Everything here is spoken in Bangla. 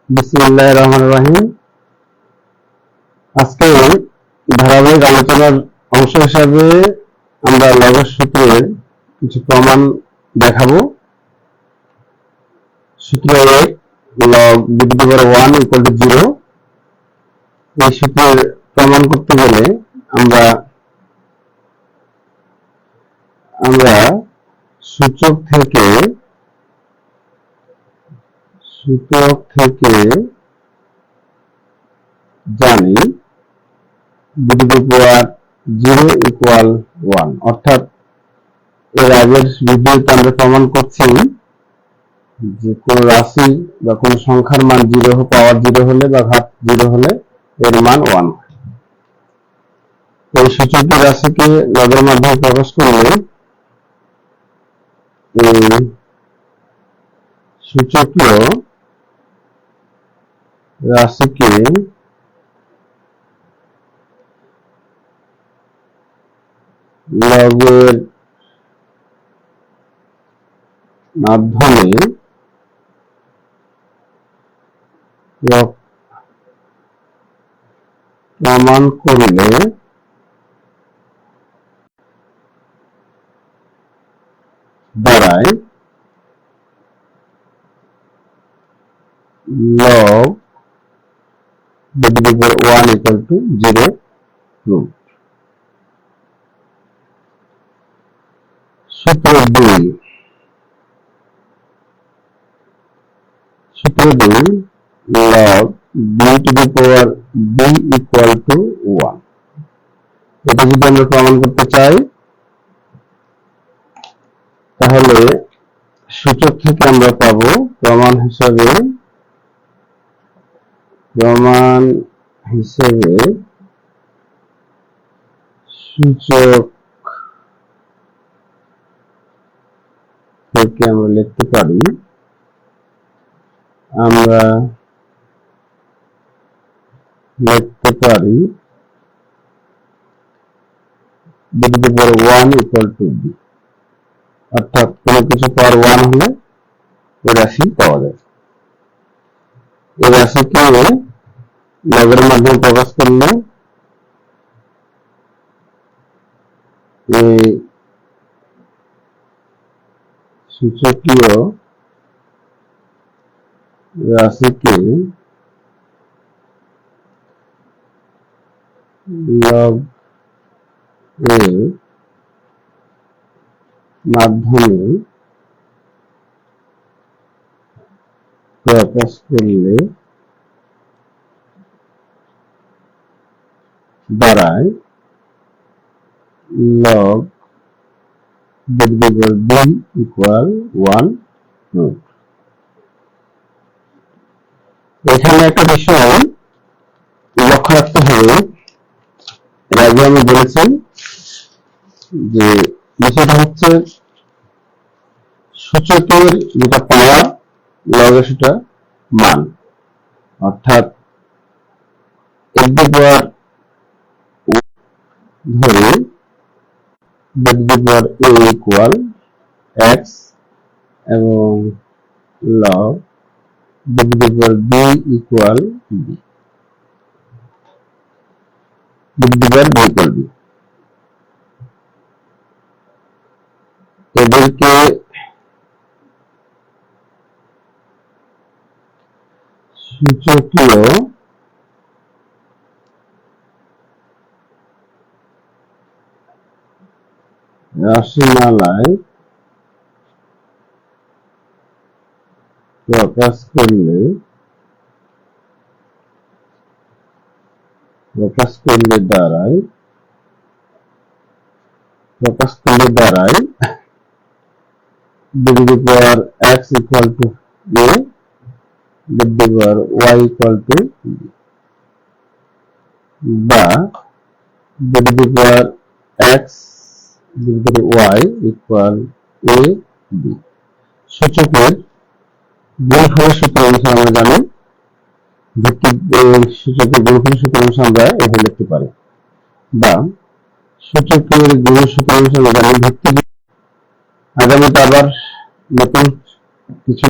বিসমিল্লাহির রহমানির রহিম। আজকে ধারাবাহিক আলোচনার অংশ হিসাবে আমরা লগস সূত্রের কিছু প্রমাণ দেখাবো। সূত্র 1 log b⁴ 1 = 0। এই সূত্রের প্রমাণ করতে গেলে আমরা সূচক থেকে জানি b⁴ 0 = 1, অর্থাৎ এর আগের ভিডিওতে আমরা প্রমাণ করছি যে কোন রাশি বা কোন সংখ্যার মান পাওয়ার 0 হলে বা ঘাত 0 হলে এর মান 1 হয়। এই সূচকীয় রাশিকে লগের মাধ্যমে প্রকাশ করলে এই সূচকীয় রাশিকে লগের মাধ্যমে প্রমাণ করলে দাঁড়ায় log b⁴ 1 = 0 রূপ। সূত্র 2 log b⁴ b = 1। এটা যদি আমরা প্রমাণ করতে চাই তাহলে সূচক থেকে আমরা পাবো প্রমাণ হিসেবে সূচক থেকে আমরা লিখতে পারি b⁴ 1 = b, অর্থাৎ কোনো কিছু পাওয়ার 1 হলে ওই রাশি পাওয়া যায়। এই রাশিকে লগের মাধ্যমে প্রকাশ করলে এই সূচকীয় রাশিকে লগ এর মাধ্যমে প্রকাশ করলে দাঁড়ায় log b⁴ 1 রূপ। এখানে একটা বিষয় লক্ষ্য রাখতে হবে, এর আগে আমি বলেছি যে বিষয়টা হচ্ছে সূচকের যেটা পাওয়া লগের সেটা মান, অর্থাৎ ধরে b⁴ a = x এবং log b⁴ b = b। এদেরকে সূচকীয় রাশিমালায় প্রকাশ করলে দাঁড়ায় b⁴x = a, b⁴y = b, বা b⁴x b⁴y = a, b। সূচকের গুণফলের সূত্র অনুসারে আমরা জানি সূচকের গুণফলের সূত্র অনুসারে আমরা এভাবে লিখতে পারি, বা সূচকের গুণের সূত্র অনুসারে জানি ভিত্তি। আগামীতে আবার নতুন কিছু